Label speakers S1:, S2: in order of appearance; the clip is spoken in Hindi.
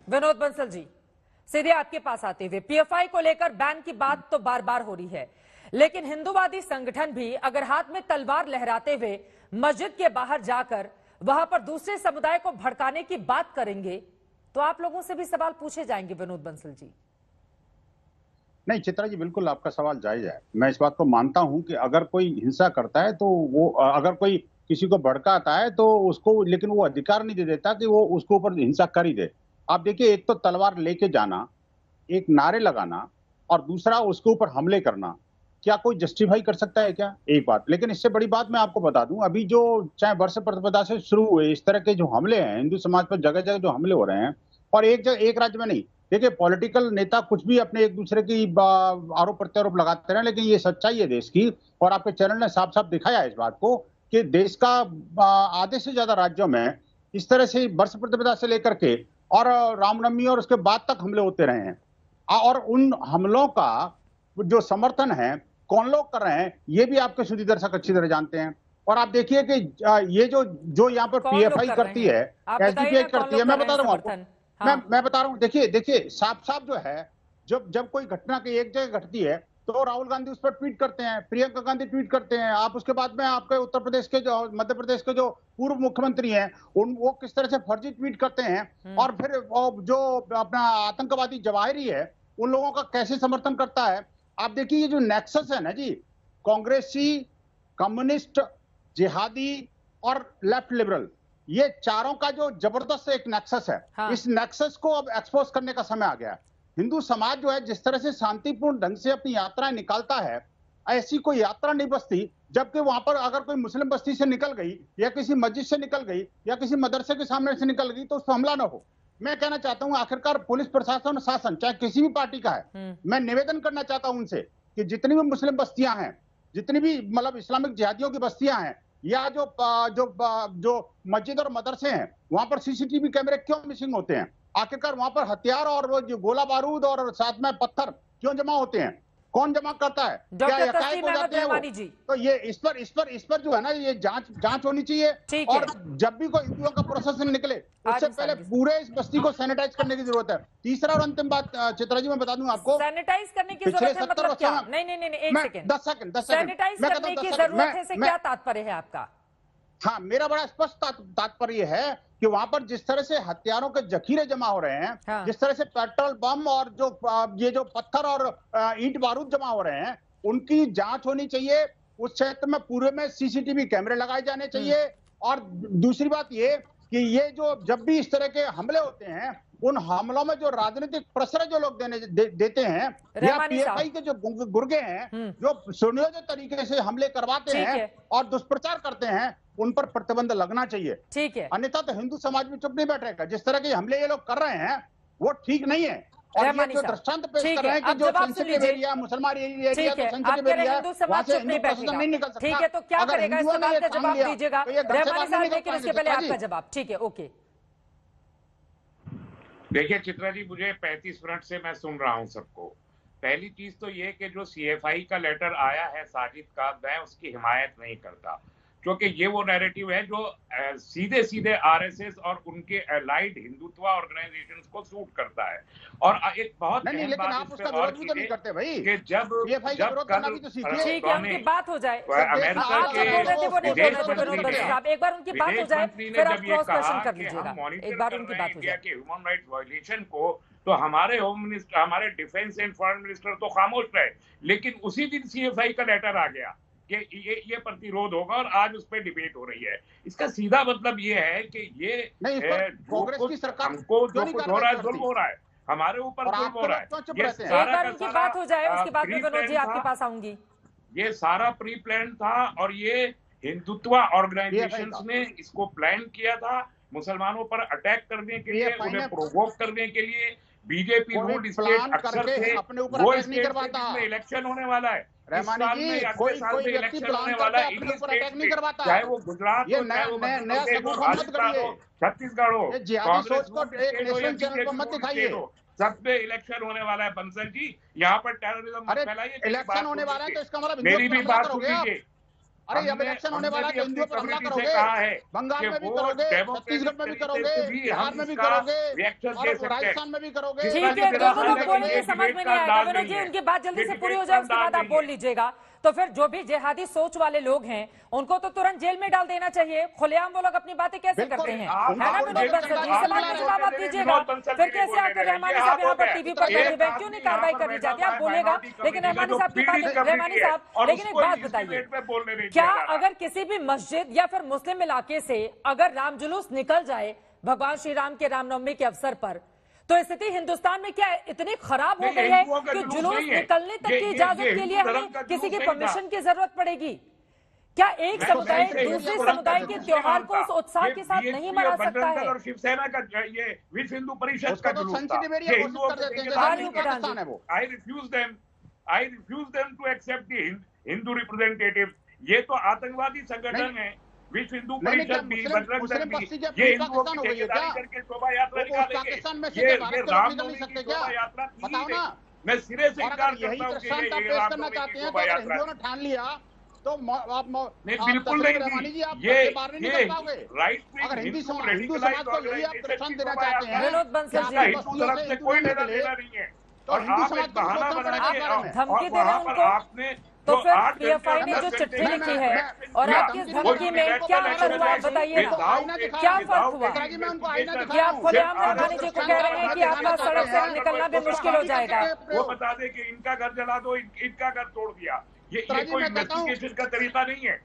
S1: विनोद बंसल जी, सीधे आपके पास आते हुए, पीएफआई को लेकर बैन की बात तो बार बार हो रही है, लेकिन हिंदूवादी संगठन भी अगर हाथ में तलवार लहराते हुए मस्जिद के बाहर जाकर वहां पर दूसरे समुदाय को भड़काने की बात करेंगे तो आप लोगों से भी सवाल पूछे जाएंगे। विनोद बंसल जी,
S2: नहीं चित्रा जी, बिल्कुल आपका सवाल जायज है। मैं इस बात को मानता हूं कि अगर कोई हिंसा करता है तो वो, अगर कोई किसी को भड़काता है तो उसको, लेकिन वो अधिकार नहीं दे देता कि वो उसके ऊपर हिंसा कर ही दे। आप देखिए, एक तो तलवार लेके जाना, एक नारे लगाना, और दूसरा उसके ऊपर हमले करना, क्या कोई जस्टिफाई कर सकता है क्या? एक बात। लेकिन इससे बड़ी बात मैं आपको बता दूं, अभी जो चाहे वर्ष प्रतिपदा से शुरू हुए इस तरह के जो हमले हैं हिंदू समाज पर, जगह जगह जो हमले हो रहे हैं, और एक राज्य में नहीं। देखिए, पॉलिटिकल नेता कुछ भी अपने एक दूसरे की आरोप प्रत्यारोप लगाते रहे, लेकिन ये सच्चाई है देश की, और आपके चैनल ने साफ साफ दिखाया इस बात को कि देश का आधे से ज्यादा राज्यों में इस तरह से वर्ष प्रतिपदा से लेकर के और रामनवमी और उसके बाद तक हमले होते रहे हैं। और उन हमलों का जो समर्थन है कौन लोग कर रहे हैं, ये भी आपके सुधी दर्शक अच्छी तरह जानते हैं। और आप देखिए कि ये जो यहाँ पर पीएफआई करती है, एसडीपीआई करती है, मैं बता रहा हूँ आपको, मैं बता रहा हूँ। देखिए साफ साफ जो है, जब जब कोई घटना की एक जगह घटती है तो राहुल गांधी उस पर ट्वीट करते हैं, प्रियंका गांधी ट्वीट करते हैं। आप उसके बाद में आपके उत्तर प्रदेश के, जो मध्य प्रदेश के जो पूर्व मुख्यमंत्री हैं, वो किस तरह से फर्जी ट्वीट करते हैं, और फिर जो अपना आतंकवादी जवाहिरी है उन लोगों का कैसे समर्थन करता है। आप देखिए, ये जो नेक्सस है ना जी, कांग्रेसी, कम्युनिस्ट, जिहादी और लेफ्ट लिबरल, ये चारों का जो जबरदस्त एक नेक्सस है। हाँ। इस नेक्सस को अब एक्सपोज करने का समय आ गया है। हिंदू समाज जो है जिस तरह से शांतिपूर्ण ढंग से अपनी यात्राएं निकालता है, ऐसी कोई यात्रा नहीं बसती, जबकि वहां पर अगर कोई मुस्लिम बस्ती से निकल गई या किसी मस्जिद से निकल गई या किसी मदरसे के सामने से निकल गई तो उस पर हमला ना हो। मैं कहना चाहता हूं, आखिरकार पुलिस प्रशासन और शासन चाहे किसी भी पार्टी का है, मैं निवेदन करना चाहता हूं उनसे कि जितनी भी मुस्लिम बस्तियां हैं, जितनी भी मतलब इस्लामिक जिहादियों की बस्तियां हैं, या जो मस्जिद और मदरसे हैं, वहां पर सीसीटीवी कैमरे क्यों मिसिंग होते हैं? आखिरकार वहां पर हथियार और वो जो गोला बारूद और साथ में पत्थर क्यों जमा होते हैं? कौन जमा करता है? क्या एकाएक हो जाते हैं वो? तो ये इस पर जो है ना, ये जांच होनी चाहिए। और जब भी कोई हिंदुओं का प्रोसेशन निकले उससे पहले पूरे इस बस्ती को सैनिटाइज करने की जरूरत है। तीसरा और अंतिम बात चित्रा जी मैं बता दूं आपको,
S1: सैनिटाइज करने की जरूरत है मतलब क्या? नहीं, एक सेकंड,
S2: 10 सेकंड
S1: सैनिटाइज करने की जरूरत है से क्या तात्पर्य है आपका?
S2: हाँ, मेरा बड़ा स्पष्ट तात्पर्य है कि वहां पर जिस तरह से हथियारों के जखीरे जमा हो रहे हैं, हाँ। जिस तरह से पेट्रोल बम और ये जो पत्थर और ईंट बारूद जमा हो रहे हैं, उनकी जांच होनी चाहिए। उस क्षेत्र में पूरे में सीसीटीवी कैमरे लगाए जाने चाहिए। और दूसरी बात ये कि ये जो जब भी इस तरह के हमले होते हैं, उन हमलों में जो राजनीतिक प्रश्रय जो लोग देते हैं, या पीएफआई के जो गुर्गे हैं जो सुनियोजित तरीके से हमले करवाते हैं और दुष्प्रचार करते हैं, उन पर प्रतिबंध लगना चाहिए। ठीक है, अन्यथा तो हिंदू समाज में चुप नहीं बैठेगा। जिस तरह के हमले ये लोग कर रहे हैं वो ठीक नहीं है। और ये जो दृष्टांत पेश कर रहे हैं कि जो सेंसिटिव एरिया, मुसलमान एरिया, तो सेंसिटिव एरिया, वहां से हिंदू प्रशासन नहीं निकल सकता।
S1: ठीक है, तो क्या करेगा? इस सवाल का जवाब दीजिएगा रहमानी साहब, लेकिन इसके पहले आपका जवाब। ठीक है, ओके।
S3: देखिए चित्रा जी, मुझे 35 मिनट से मैं सुन रहा हूं सबको। पहली चीज तो ये कि जो सीएफआई का लेटर आया है साजिद का, मैं उसकी हिमायत नहीं करता, क्योंकि ये वो नैरेटिव है जो सीधे सीधे आरएसएस और उनके एलाइड हिंदुत्व ऑर्गेनाइजेशंस को सूट करता है। और एक बहुत
S2: नहीं, लेकिन आप उसका विरोध भी तो नहीं करते भाई
S3: कि जब
S1: उनकी बात हो जाए,
S3: अमेरिका
S1: के एक बार उनकी बात हो जाए, फिर आप क्रॉस क्वेश्चन कर लीजिएगा। एक बार उनकी बात हो जाए
S3: कि ह्यूमन राइट्स वायलेशन को, तो हमारे होम मिनिस्टर, हमारे डिफेंस एंड फॉरेन मिनिस्टर तो खामोश रहे, लेकिन उसी दिन सीएफआई का लेटर आ गया कि ये प्रतिरोध होगा और आज उस पर डिबेट हो रही है। इसका सीधा मतलब ये है कि ये
S2: कांग्रेस की सरकार
S3: हमको जो कुछ हो रहा है जुल्म हो रहा है, हमारे ऊपर जुल्म हो रहा है।
S1: एक बार उनकी बात हो जाए, उसके बाद में विनोद जी आपके पास आऊंगी।
S3: ये सारा प्री प्लान था और ये हिंदुत्व ऑर्गेनाइजेशंस ने इसको प्लान किया था, मुसलमानों पर अटैक करने के लिए, उन्हें प्रोवोक करने के लिए। बीजेपी रूल्ड स्टेट अक्सर थे, वो स्टेट में इलेक्शन होने वाला है।
S2: रहमानी जी, कोई व्यक्ति प्लान करके अपने ऊपर अटैक नहीं करवाता,
S3: चाहे वो गुजरात हो, चाहे वो छत्तीसगढ़ हो,
S2: कांग्रेस को एक नेशनल चैनल पर मत दिखाइए।
S3: सब पे इलेक्शन होने वाला है बंसल जी, यहाँ पर टेररिज्म मत फैलाइए।
S2: इलेक्शन होने वाला है तो इसका मतलब
S3: मेरी भी बात सुन लीजिए,
S2: अरे जब
S3: हमने
S2: इलेक्शन होने वाला है तो
S3: अपनी
S2: हिंदुओं पर हमला
S3: कमेटी से
S2: करोगे,
S3: कहा है
S2: बंगाल
S3: कि
S2: में भी
S3: वो
S2: करोगे,
S3: डेमोक्रेटिक
S2: छत्तीसगढ़ में भी
S3: तरीके
S2: करोगे,
S3: से भी
S2: बिहार
S3: हम
S2: में भी
S3: इसका
S2: करोगे,
S3: रिएक्शन
S2: और
S3: दे सकते हैं।
S2: राजस्थान में भी करोगे।
S3: जिस
S1: ठीक
S3: तरह
S1: है,
S3: की मेरा
S1: दोनों
S3: ख्याल
S1: लोग
S3: है कि
S1: बोलेंगे
S3: ये
S1: समझ
S3: डिबेट
S1: में
S3: का
S1: नहीं आएगा।
S3: अंदाज
S1: विनोद
S3: नहीं
S1: जी,
S3: है।
S1: उनकी बात जल्दी
S3: ये
S1: से पूरी
S3: डिबेट
S1: हो जाए,
S3: का
S1: उसके
S3: अंदाज
S1: बाद आप
S3: नहीं
S1: बोल
S3: है।
S1: लीजिएगा। तो फिर जो भी जिहादी सोच वाले लोग हैं उनको तो तुरंत जेल में डाल देना चाहिए। खुलेआम वो लोग अपनी बातें कैसे
S2: बिल्कुल।
S1: करते हैं,
S3: आप
S1: है ना
S2: आप
S1: विनोद बंसल जी?
S2: आप
S1: समाज में जवाब आप दीजिएगा। फिर कैसे आकर रहमानी साहब यहाँ पर टीवी पर बैठे हुए, क्यों नहीं कार्रवाई करनी चाहती? आप बोलेगा, लेकिन रहमानी साहब की बात, रहमानी साहब, लेकिन एक बात बताइए, क्या अगर किसी भी मस्जिद या फिर मुस्लिम इलाके से अगर राम जुलूस निकल जाए भगवान श्री राम के रामनवमी के अवसर पर, तो स्थिति हिंदुस्तान में क्या इतनी खराब हो गई है कि जुलूस निकलने तक की इजाजत के लिए हमें किसी की परमिशन की जरूरत पड़ेगी? क्या एक समुदाय दूसरे समुदाय के त्योहार को उस उत्साह के साथ नहीं मना सकता है?
S3: और शिवसेना का ये विश्व हिंदू परिषद का जुलूस था।
S2: ये हिंदुओं को पाकिस्तान है वो।
S3: I refuse them to accept the Hindu representative. ये तो आतंकवादी संगठन है। विश्व हिंदू परिषद भी, बजरंग दल भी, ये हिंदुओं की ठेकेदारी करके शोभा यात्रा निकालेंगे। ये रामनवमी की शोभा यात्रा थी नहीं। मैं सिरे से इंकार करता हूँ कि ये रामनवमी की शोभा यात्रा
S2: हिंदुओं ने ठान लिया तो
S3: नहीं, बिल्कुल नहीं थी। ये राइट
S2: अगर हिंदू समाज को यही आप प्रोत्साहन देना चाहते हैं,
S1: विनोद बंसल जी,
S3: हिंदू तरफ से कोई लेना देना नहीं है। और
S2: हिंदू
S3: आप
S2: समाज
S3: एक
S2: को
S3: बहाना
S2: सोचना
S3: बना के
S2: पड़ेगा।
S1: आप धमकी दे रहे हैं उनको?
S3: आपने
S1: तो
S3: जो
S1: फिर
S3: 8 घंटे
S1: पीएफआई ने जो
S3: 10
S1: चिट्ठी
S3: घंटे
S1: लिखी है और आपकी इस धमकी में क्या असर हुआ, आप बताइए ना, क्या फर्क हुआ? क्या आप खुलेआम रहमानी जी को कह रहे हैं कि आपका सड़क से निकलना भी मुश्किल हो जाएगा?
S3: वो बता दे कि इनका घर जला दो, इनका घर तोड़ दिया। ये कोई इन्वेस्टिगेशन का तरीका नहीं है।